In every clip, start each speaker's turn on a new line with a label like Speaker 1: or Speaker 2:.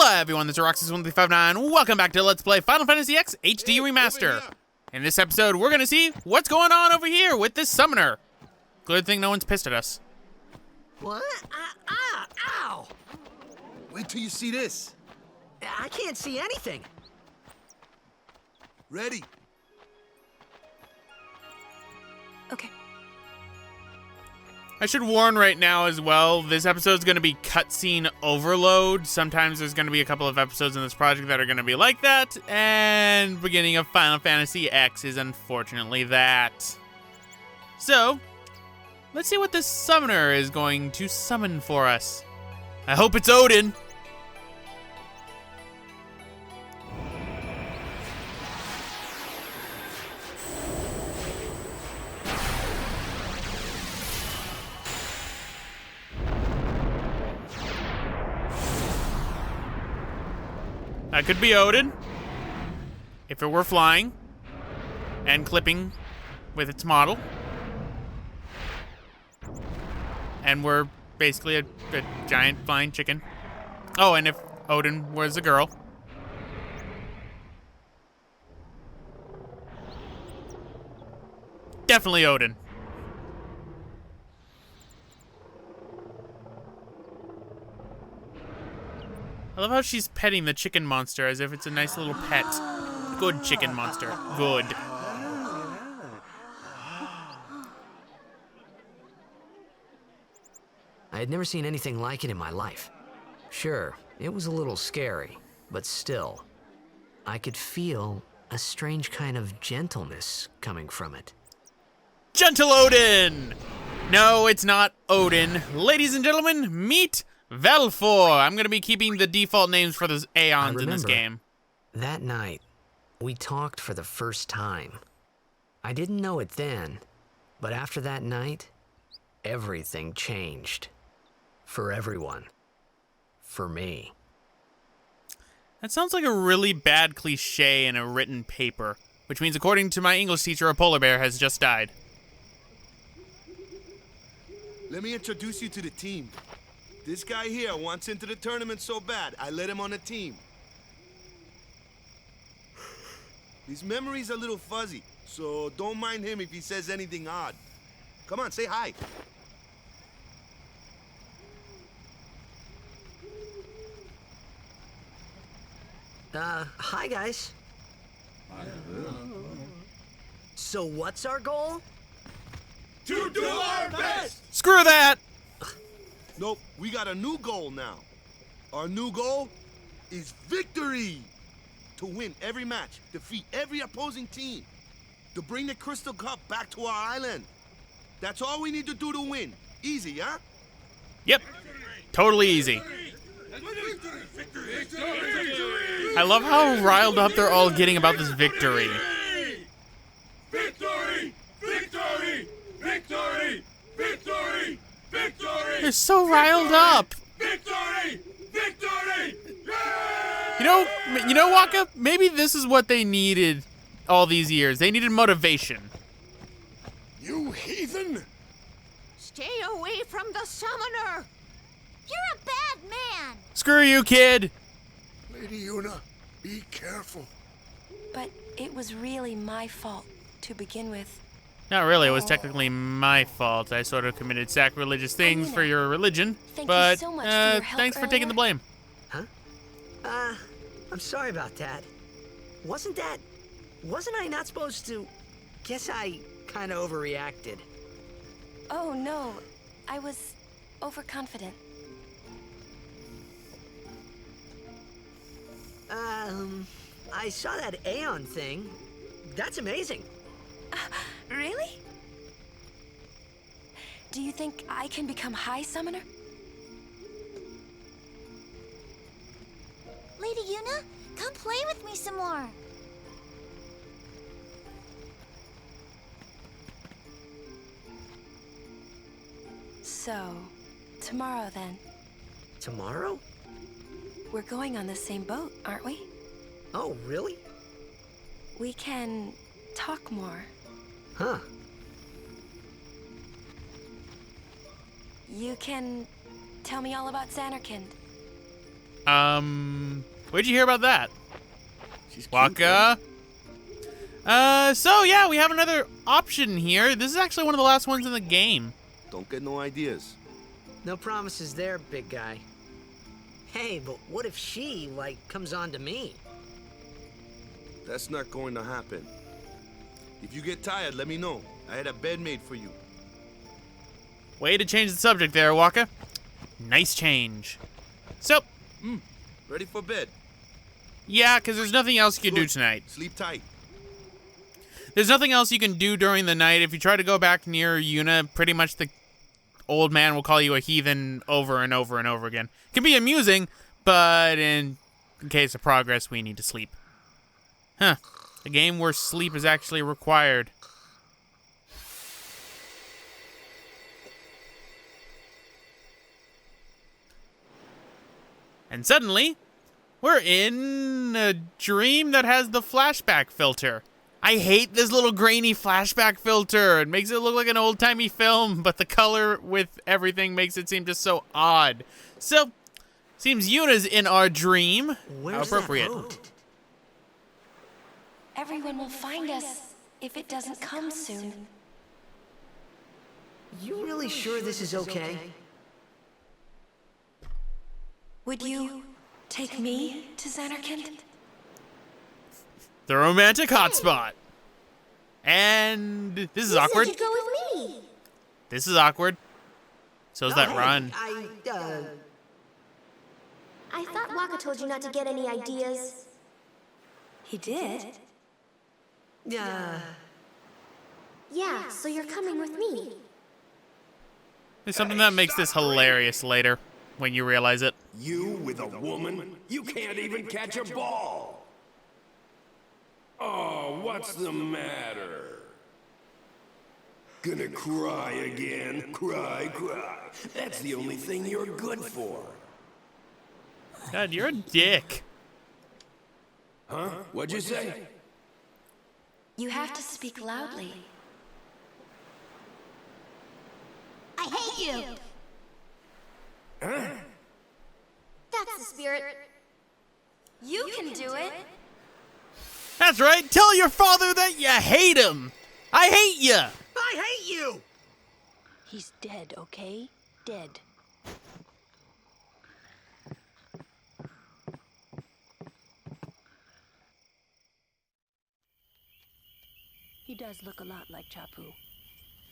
Speaker 1: Hello everyone, this is Roxas1359. Welcome back to Let's Play Final Fantasy X HD Remaster. In this episode, we're gonna see what's going on over here with this summoner. Good thing no one's pissed at us.
Speaker 2: What? Ow!
Speaker 3: Wait till you see this.
Speaker 2: I can't see anything.
Speaker 3: Ready?
Speaker 4: Okay.
Speaker 1: I should warn right now as well, this episode's gonna be cutscene overload. Sometimes there's gonna be a couple of episodes in this project that are gonna be like that, and beginning of Final Fantasy X is unfortunately that. So, let's see what this summoner is going to summon for us. I hope it's Odin. That could be Odin, if it were flying and clipping with its model. And we're basically a giant flying chicken. Oh, and if Odin was a girl. Definitely Odin. I love how she's petting the chicken monster as if it's a nice little pet. Good chicken monster. Good.
Speaker 2: I had never seen anything like it in my life. Sure, it was a little scary, but still, I could feel a strange kind of gentleness coming from it.
Speaker 1: Gentle Odin! No, it's not Odin. Ladies and gentlemen, meet Velfor. I'm going to be keeping the default names for the Aeons in this game.
Speaker 2: That night, we talked for the first time. I didn't know it then, but after that night, everything changed. For everyone. For me.
Speaker 1: That sounds like a really bad cliche in a written paper, which means according to my English teacher, a polar bear has just died.
Speaker 3: Let me introduce you to the team. This guy here wants into the tournament so bad, I let him on the team. His memory's a little fuzzy, so don't mind him if he says anything odd. Come on, say hi.
Speaker 2: Hi guys. So what's our goal?
Speaker 3: To do our best!
Speaker 1: Screw that!
Speaker 3: Nope, we got a new goal now. Our new goal is victory! To win every match, defeat every opposing team, to bring the Crystal Cup back to our island. That's all we need to do to win. Easy, huh?
Speaker 1: Yep, totally easy. I love how riled up they're all getting about this victory.
Speaker 5: Victory! Victory! Victory! Victory! Victory!
Speaker 1: They're so riled up.
Speaker 5: Victory! Victory!
Speaker 1: You know, Waka? Maybe this is what they needed all these years. They needed motivation.
Speaker 3: You heathen!
Speaker 4: Stay away from the summoner! You're a bad man!
Speaker 1: Screw you, kid.
Speaker 3: Lady Yuna, be careful.
Speaker 6: But it was really my fault to begin with.
Speaker 1: Not really, it was technically my fault. I sort of committed sacrilegious things for your religion.
Speaker 6: Thank
Speaker 1: but,
Speaker 6: you so much for your help
Speaker 1: thanks for taking the blame.
Speaker 2: Huh? I'm sorry about that. Wasn't I not supposed to? Guess I kind of overreacted.
Speaker 6: Oh no, I was overconfident.
Speaker 2: I saw that Aeon thing. That's amazing.
Speaker 6: Really? Do you think I can become High Summoner?
Speaker 4: Lady Yuna, come play with me some more.
Speaker 6: So, tomorrow then.
Speaker 2: Tomorrow?
Speaker 6: We're going on the same boat, aren't we?
Speaker 2: Oh, really?
Speaker 6: We can talk more.
Speaker 2: Huh.
Speaker 6: You can tell me all about Xanarkand.
Speaker 1: Where'd you hear about that?
Speaker 3: She's cute,
Speaker 1: Waka? So yeah, we have another option here. This is actually one of the last ones in the game.
Speaker 3: Don't get no ideas.
Speaker 2: No promises there, big guy. Hey, but what if she, like, comes on to me?
Speaker 3: That's not going to happen. If you get tired, let me know. I had a bed made for you.
Speaker 1: Way to change the subject there, Waka. Nice change. So,
Speaker 3: Ready for bed?
Speaker 1: yeah, because there's nothing else you can do
Speaker 3: Good.
Speaker 1: tonight.
Speaker 3: Sleep tight.
Speaker 1: There's nothing else you can do during the night. If you try to go back near Yuna, pretty much the old man will call you a heathen over and over and over again. It can be amusing, but in case of progress, we need to sleep. Huh. A game where sleep is actually required. And suddenly, we're in a dream that has the flashback filter. I hate this little grainy flashback filter. It makes it look like an old-timey film, but the color with everything makes it seem just so odd. So, seems Yuna's in our dream.
Speaker 2: Where's
Speaker 1: How appropriate.
Speaker 2: that road?
Speaker 6: Everyone will find us if it doesn't come soon.
Speaker 2: You really sure this is okay?
Speaker 6: Would you take me to Xanarkand?
Speaker 1: The romantic hotspot. And this is awkward.
Speaker 4: You go with me.
Speaker 1: This is awkward. So's that run.
Speaker 4: I thought Waka told you not to get any ideas.
Speaker 6: He did?
Speaker 4: Yeah, so you're coming with me.
Speaker 1: There's something that makes this hilarious later when you realize it.
Speaker 5: You with a woman? You can't even catch a ball. Oh, what's the matter? Gonna cry again? Cry. That's the only thing you're good for.
Speaker 1: God, you're a dick.
Speaker 5: Huh? What'd you say?
Speaker 6: You have to speak loudly.
Speaker 4: I hate you.
Speaker 5: Huh?
Speaker 4: That's the spirit.
Speaker 6: You can do it.
Speaker 1: That's right. Tell your father that you hate him. I hate you.
Speaker 2: I hate you!
Speaker 6: He's dead, okay? Dead.
Speaker 7: He does look a lot like Chapu.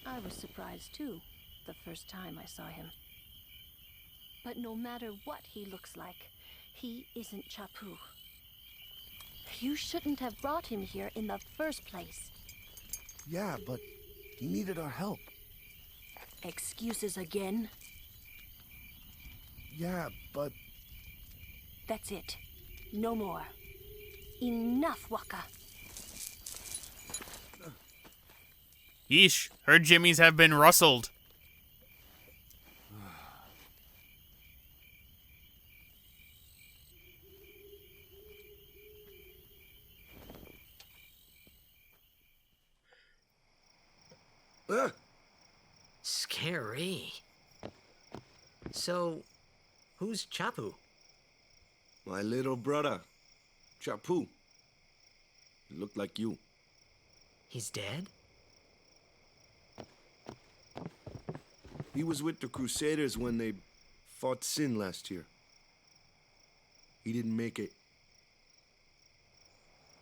Speaker 7: I was surprised too, the first time I saw him. But no matter what he looks like, he isn't Chapu. You shouldn't have brought him here in the first place.
Speaker 3: Yeah, but he needed our help.
Speaker 7: Excuses again?
Speaker 3: Yeah, but
Speaker 7: That's it. No more. Enough, Waka.
Speaker 1: Yeesh, her jimmies have been rustled.
Speaker 2: Scary. So, who's Chapu?
Speaker 3: my little brother, Chapu. He looked like you.
Speaker 2: He's dead?
Speaker 3: He was with the Crusaders when they fought Sin last year. He didn't make it.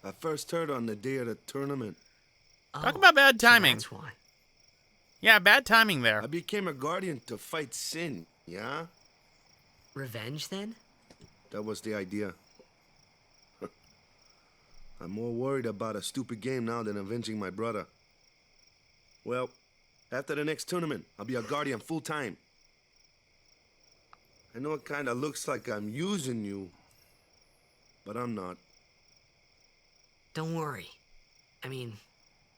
Speaker 3: I first heard on the day of the tournament.
Speaker 1: Talk about bad timing.
Speaker 2: So that's why.
Speaker 1: Yeah, bad timing there.
Speaker 3: I became a guardian to fight Sin, yeah?
Speaker 2: Revenge, then?
Speaker 3: That was the idea. I'm more worried about a stupid game now than avenging my brother. Well, after the next tournament, I'll be a guardian full time. I know it kind of looks like I'm using you, but I'm not.
Speaker 2: Don't worry. I mean,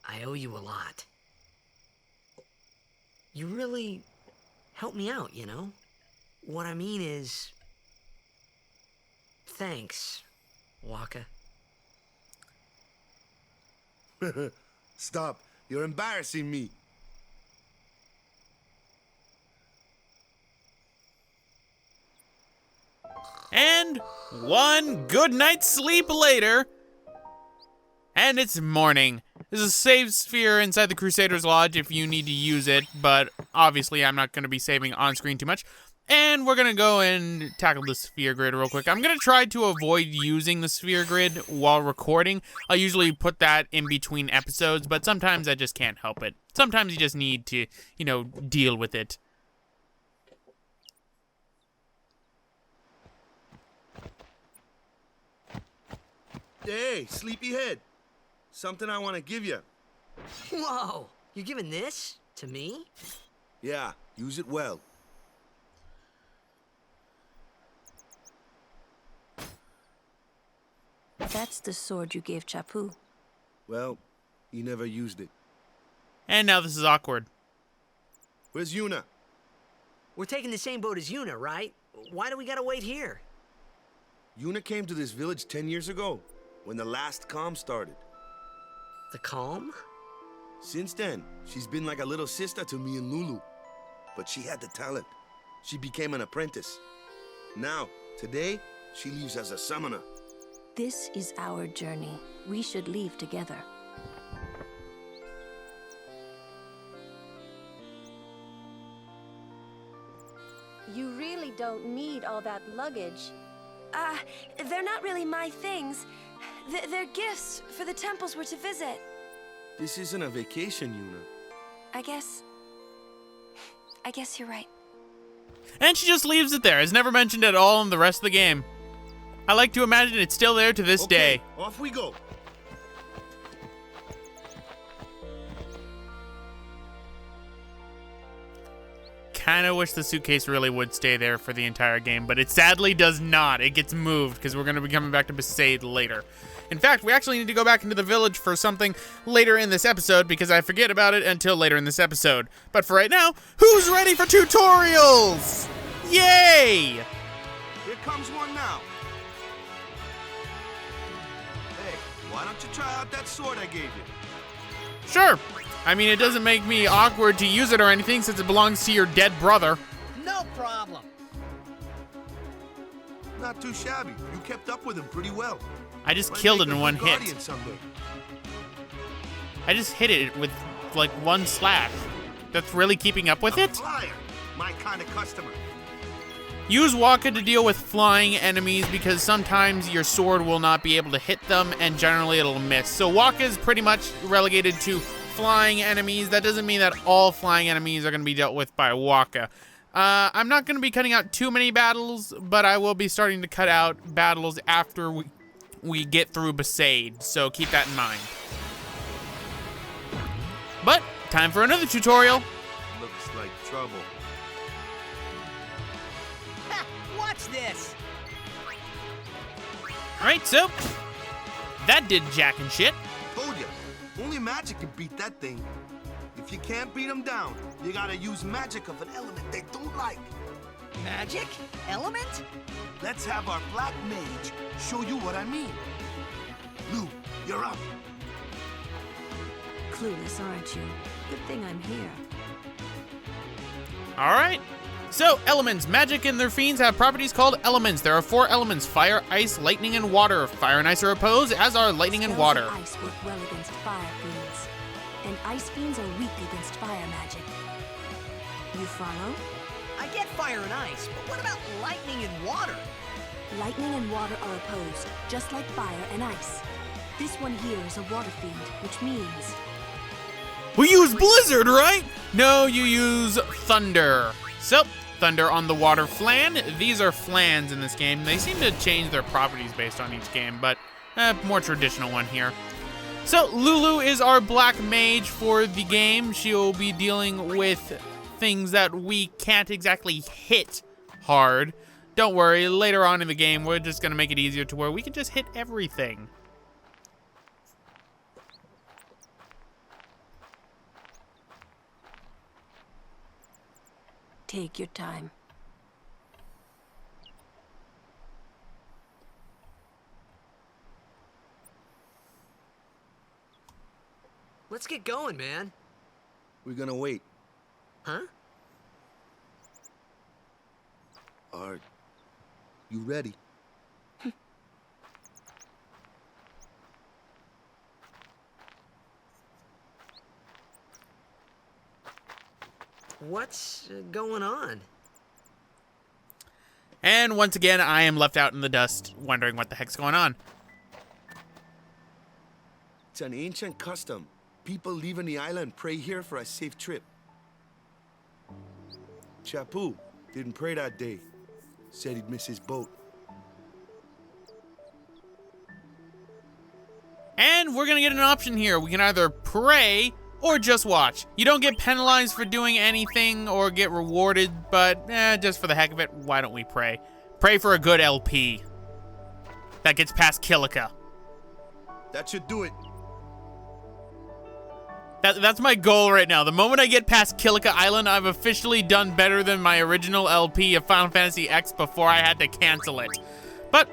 Speaker 2: I owe you a lot. You really helped me out, you know? What I mean is... Thanks, Waka.
Speaker 3: Stop. You're embarrassing me.
Speaker 1: And one good night's sleep later, and it's morning. There's a save sphere inside the Crusader's Lodge if you need to use it, but obviously I'm not going to be saving on screen too much. And we're going to go and tackle the sphere grid real quick. I'm going to try to avoid using the sphere grid while recording. I'll usually put that in between episodes, but sometimes I just can't help it. Sometimes you just need to, deal with it.
Speaker 3: Hey, sleepyhead. Something I want to give you.
Speaker 2: Whoa, you're giving this to me?
Speaker 3: Yeah, use it well.
Speaker 7: That's the sword you gave Chapu.
Speaker 3: Well, he never used it.
Speaker 1: And now this is awkward.
Speaker 3: Where's Yuna?
Speaker 2: We're taking the same boat as Yuna, right? Why do we gotta wait here?
Speaker 3: Yuna came to this village 10 years ago, when the last calm started.
Speaker 2: The calm?
Speaker 3: Since then, she's been like a little sister to me and Lulu. But she had the talent. She became an apprentice. Now, today, she leaves as a summoner.
Speaker 7: This is our journey. We should leave together.
Speaker 6: You really don't need all that luggage.
Speaker 8: They're not really my things. They're gifts for the temples we're to visit.
Speaker 3: This isn't a vacation, Yuna.
Speaker 8: I guess you're right.
Speaker 1: And she just leaves it there. It's never mentioned at all in the rest of the game. I like to imagine it's still there to this day.
Speaker 3: Off we go.
Speaker 1: Kind of wish the suitcase really would stay there for the entire game, but it sadly does not. It gets moved because we're going to be coming back to Sade later. In fact, we actually need to go back into the village for something later in this episode because I forget about it until later in this episode. But for right now, who's ready for tutorials? Yay!
Speaker 3: Here comes one now. Hey, why don't you try out that sword I gave you?
Speaker 1: Sure. I mean, it doesn't make me awkward to use it or anything since it belongs to your dead brother.
Speaker 2: No problem.
Speaker 3: Not too shabby. You kept up with him pretty well.
Speaker 1: I just
Speaker 3: Might
Speaker 1: killed it
Speaker 3: make
Speaker 1: in
Speaker 3: a
Speaker 1: one
Speaker 3: good
Speaker 1: hit.
Speaker 3: guardian someday.
Speaker 1: I just hit it with, like, one slash. That's really keeping up with
Speaker 3: A
Speaker 1: it?
Speaker 3: flyer. My kind of customer.
Speaker 1: Use Waka to deal with flying enemies because sometimes your sword will not be able to hit them and generally it'll miss. So Waka is pretty much relegated to flying enemies. That doesn't mean that all flying enemies are going to be dealt with by Waka. I'm not going to be cutting out too many battles, but I will be starting to cut out battles after we get through Sade, so keep that in mind. But, time for another tutorial.
Speaker 3: Looks like trouble.
Speaker 2: Ha, watch this.
Speaker 1: Alright, so, that did jack and shit.
Speaker 3: Told ya. Only magic can beat that thing. If you can't beat them down, you gotta use magic of an element they don't like.
Speaker 2: Magic? Element?
Speaker 3: Let's have our black mage show you what I mean. Lou, you're up.
Speaker 7: Clueless, aren't you? Good thing I'm here.
Speaker 1: Alright. So, elements. Magic and their fiends have properties called elements. There are 4 elements: fire, ice, lightning, and water. Fire and ice are opposed, as are lightning and
Speaker 7: Spells
Speaker 1: water.
Speaker 7: of ice work well against fire fiends, and ice fiends are weak against fire magic. You follow?
Speaker 2: I get fire and ice, but what about lightning and water?
Speaker 7: Lightning and water are opposed, just like fire and ice. This one here is a water fiend, which means...
Speaker 1: We use blizzard, right? No, you use thunder. So, thunder on the water flan. These are flans in this game. They seem to change their properties based on each game, but more traditional one here. So, Lulu is our black mage for the game. She'll be dealing with things that we can't exactly hit hard. Don't worry, later on in the game, we're just going to make it easier to where we can just hit everything.
Speaker 7: Take your time.
Speaker 2: Let's get going, man.
Speaker 3: We're gonna wait.
Speaker 2: Huh?
Speaker 3: Are you ready?
Speaker 2: What's going on?
Speaker 1: And once again, I am left out in the dust, wondering what the heck's going on.
Speaker 3: It's an ancient custom. People leaving the island pray here for a safe trip. Chappu didn't pray that day. Said he'd miss his boat.
Speaker 1: And we're gonna get an option here. We can either pray or just watch. You don't get penalized for doing anything or get rewarded, but just for the heck of it, why don't we pray? Pray for a good LP that gets past Killick.
Speaker 3: That should do it.
Speaker 1: That's my goal right now. The moment I get past Killick Island, I've officially done better than my original LP of Final Fantasy X before I had to cancel it. But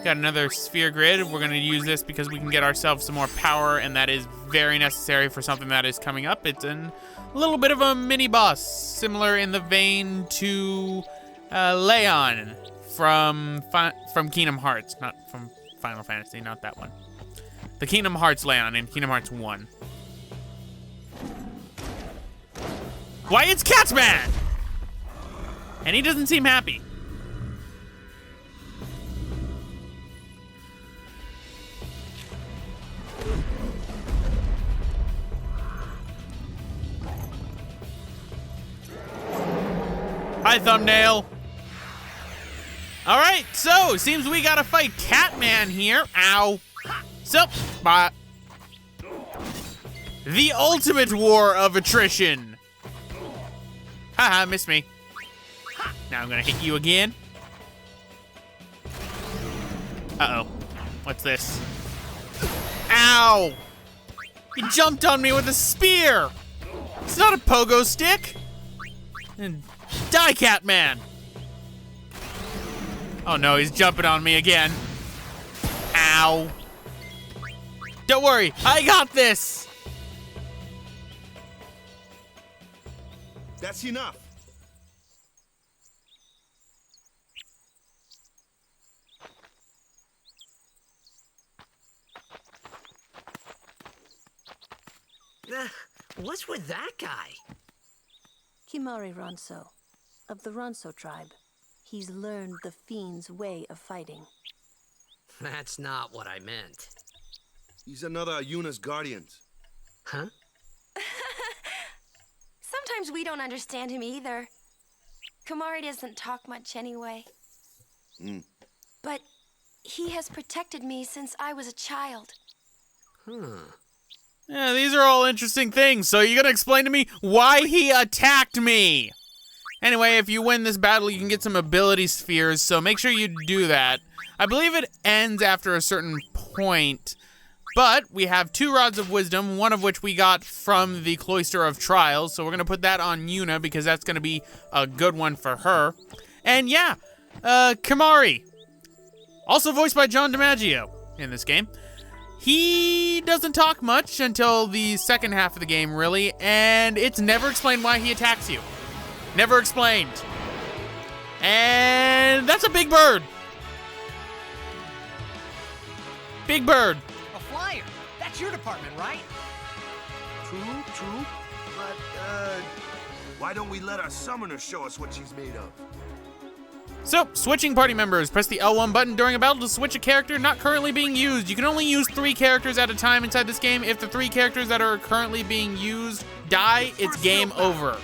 Speaker 1: got another sphere grid. We're going to use this because we can get ourselves some more power, and that is very necessary for something that is coming up. It's a little bit of a mini-boss, similar in the vein to Leon from Kingdom Hearts. Not from Final Fantasy, not that one. The Kingdom Hearts Leon in Kingdom Hearts 1. Why, it's Catman! And he doesn't seem happy. Hi, thumbnail. All right, so seems we gotta fight Catman here. Ow. So, the ultimate war of attrition. Haha, missed me. Now I'm gonna hit you again. Uh-oh. What's this? Ow! He jumped on me with a spear! It's not a pogo stick! And die, Catman! Oh no, he's jumping on me again. Ow. Don't worry, I got this!
Speaker 3: That's enough.
Speaker 2: What's with that guy?
Speaker 7: Kimari Ronso, of the Ronso tribe. He's learned the fiend's way of fighting.
Speaker 2: That's not what I meant.
Speaker 3: He's another of Yuna's guardians.
Speaker 2: Huh?
Speaker 8: Sometimes we don't understand him either. Kumari doesn't talk much anyway. But he has protected me since I was a child.
Speaker 1: Yeah, these are all interesting things. So you're gonna explain to me why he attacked me? Anyway, if you win this battle, you can get some ability spheres, so make sure you do that. I believe it ends after a certain point, but we have 2 Rods of Wisdom, one of which we got from the Cloister of Trials, so we're gonna put that on Yuna because that's gonna be a good one for her. And yeah, Kimari, also voiced by John DiMaggio in this game. He doesn't talk much until the second half of the game, really, and it's never explained why he attacks you. Never explained. And that's a big bird. Big bird.
Speaker 9: A flyer. That's your department, right?
Speaker 3: True. But, why don't we let our summoner show us what she's made of?
Speaker 1: So, switching party members. Press the L1 button during a battle to switch a character not currently being used. You can only use 3 characters at a time inside this game. If the 3 characters that are currently being used die, it's game over.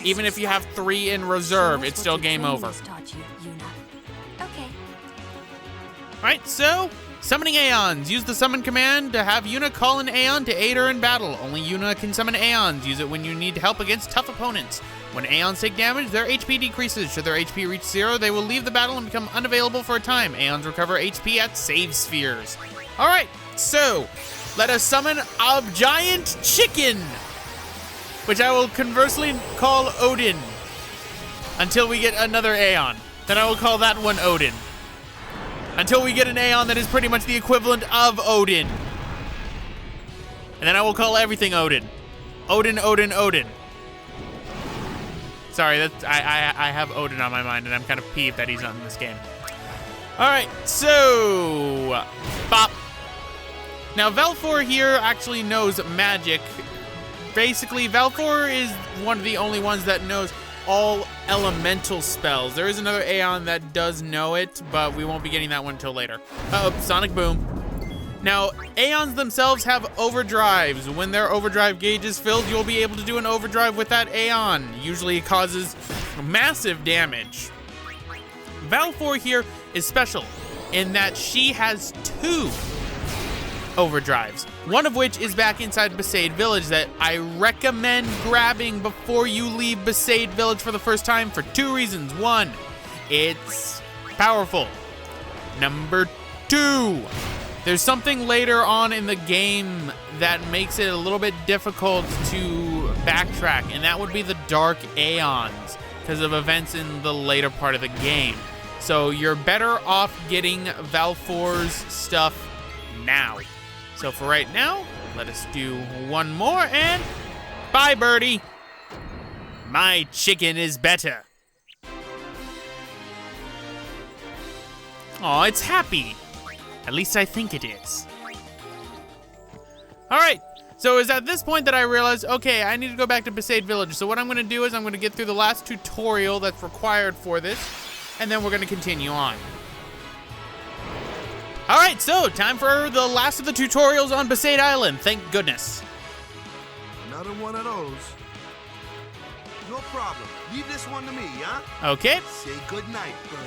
Speaker 1: Even if you have 3 in reserve, it's still game over.
Speaker 8: Okay.
Speaker 1: Alright, so, summoning Aeons. Use the summon command to have Yuna call an Aeon to aid her in battle. Only Yuna can summon Aeons. Use it when you need help against tough opponents. When Aeons take damage, their HP decreases. Should their HP reach 0, they will leave the battle and become unavailable for a time. Aeons recover HP at save spheres. Alright, so, let us summon a giant chicken, which I will conversely call Odin, until we get another Aeon. Then I will call that one Odin, until we get an Aeon that is pretty much the equivalent of Odin. And then I will call everything Odin. Odin. Sorry, that's I have Odin on my mind, and I'm kind of peeved that he's not in this game. All right, so Bop. Now Velfor here actually knows magic basically, Valfor is one of the only ones that knows all elemental spells. There is another Aeon that does know it, but we won't be getting that one until later. Sonic Boom. Now, Aeons themselves have overdrives. When their overdrive gauge is filled, you'll be able to do an overdrive with that Aeon. Usually it causes massive damage. Valfor here is special in that she has 2 overdrives, one of which is back inside Sade Village that I recommend grabbing before you leave Sade Village for the first time for 2 reasons. 1, it's powerful. Number 2, there's something later on in the game that makes it a little bit difficult to backtrack, and that would be the Dark Aeons because of events in the later part of the game. So you're better off getting Valfor's stuff now. So for right now, let us do one more and bye, birdie. My chicken is better. Aw, it's happy. At least I think it is. All right, so it's at this point that I realized, okay, I need to go back to Sade Village. So what I'm gonna do is I'm gonna get through the last tutorial that's required for this, and then we're gonna continue on. All right, so time for the last of the tutorials on Sade Island, thank goodness.
Speaker 3: Another one of those. No problem. Leave this one to me, huh?
Speaker 1: Okay.
Speaker 3: Say goodnight, birdie.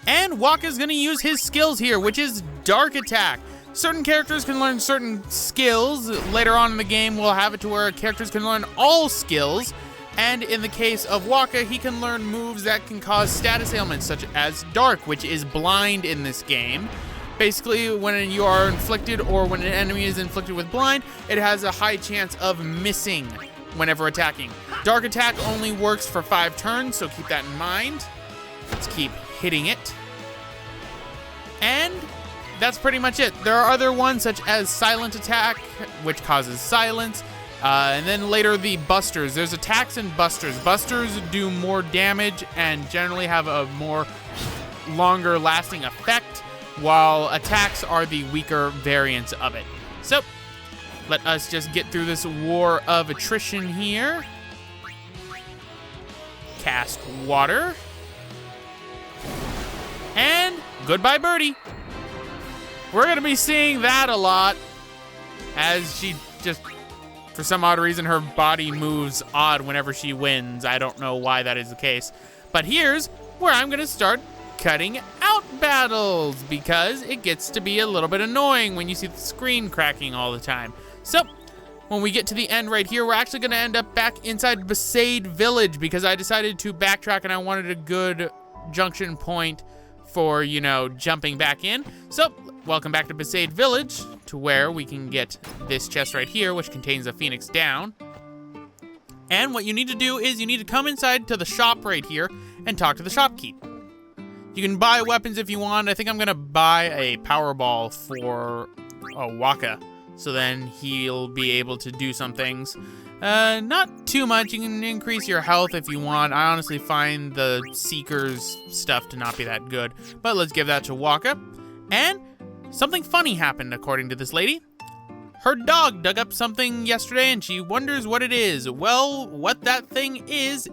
Speaker 1: And Waka's gonna use his skills here, which is Dark Attack. Certain characters can learn certain skills. Later on in the game, we'll have it to where characters can learn all skills. And in the case of Waka, he can learn moves that can cause status ailments, such as Dark, which is blind in this game. Basically, when you are inflicted or when an enemy is inflicted with blind, it has a high chance of missing whenever attacking. Dark Attack only works for 5 turns, so keep that in mind. Let's keep hitting it. And that's pretty much it. There are other ones such as Silent Attack, which causes silence. And then later the Busters. There's attacks and Busters. Busters do more damage and generally have a more longer lasting effect, while attacks are the weaker variants of it. So let us just get through this war of attrition here. Cast water. And goodbye, birdie. We're gonna be seeing that a lot as she just, for some odd reason, her body moves odd whenever she wins. I don't know why that is the case. But here's where I'm gonna start cutting out battles because it gets to be a little bit annoying when you see the screen cracking all the time. So when we get to the end right here, we're actually gonna end up back inside Sade Village because I decided to backtrack and I wanted a good junction point for, you know, jumping back in. So welcome back to Sade Village, to where we can get this chest right here, which contains a Phoenix Down. And what you need to do is you need to come inside to the shop right here and talk to the shopkeep. You can buy weapons if you want. I think I'm gonna buy a power ball for Waka, so then he'll be able to do some things. Not too much. You can increase your health if you want. I honestly find the Seeker's stuff to not be that good, but let's give that to Waka. And something funny happened according to this lady. Her dog dug up something yesterday and she wonders what it is. Well, what that thing is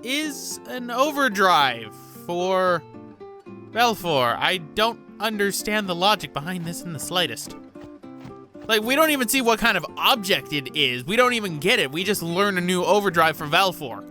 Speaker 1: an overdrive for Valfor. I don't understand the logic behind this in the slightest. Like, we don't even see what kind of object it is. We don't even get it. We just learn a new overdrive for Valfor.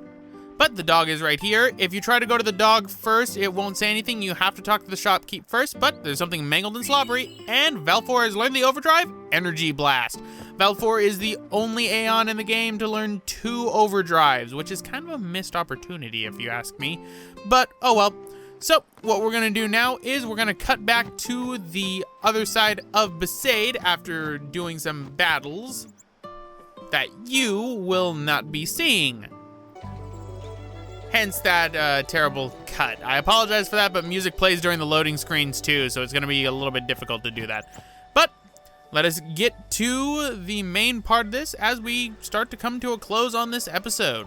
Speaker 1: But the dog is right here. If you try to go to the dog first, it won't say anything. You have to talk to the shopkeep first, but there's something mangled and slobbery, and Valfor has learned the overdrive, Energy Blast. Valfor is the only Aeon in the game to learn 2 overdrives, which is kind of a missed opportunity if you ask me, but oh well. So what we're gonna do now is we're gonna cut back to the other side of Sade after doing some battles that you will not be seeing. Hence that terrible cut. I apologize for that, but music plays during the loading screens too, so it's gonna be a little bit difficult to do that. But let us get to the main part of this as we start to come to a close on this episode.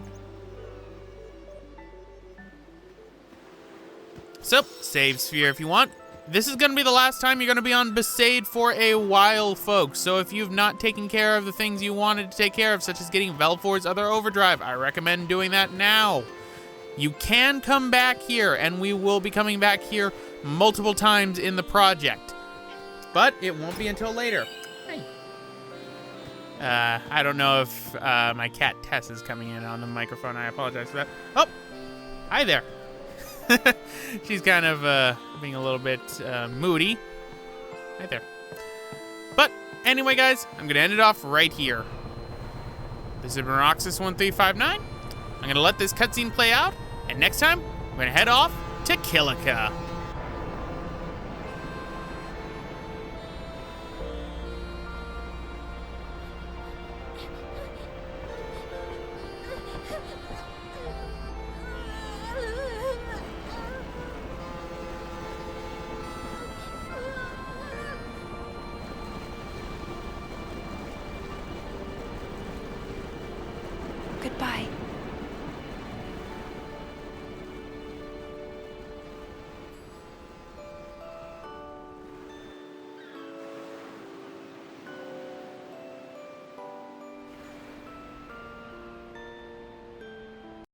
Speaker 1: So, save sphere if you want. this is going to be the last time you're going to be on Sade for a while, folks. So if you've not taken care of the things you wanted to take care of, such as getting Velfor's other overdrive, I recommend doing that now. You can come back here, and we will be coming back here multiple times in the project. But it won't be until later. Hi. I don't know if my cat Tess is coming in on the microphone. I apologize for that. Oh, hi there. She's kind of being a little bit moody. Right there. But anyway, guys, I'm going to end it off right here. This is Roxas1359. I'm going to let this cutscene play out, and next time, we're going to head off to Killick.
Speaker 8: Goodbye.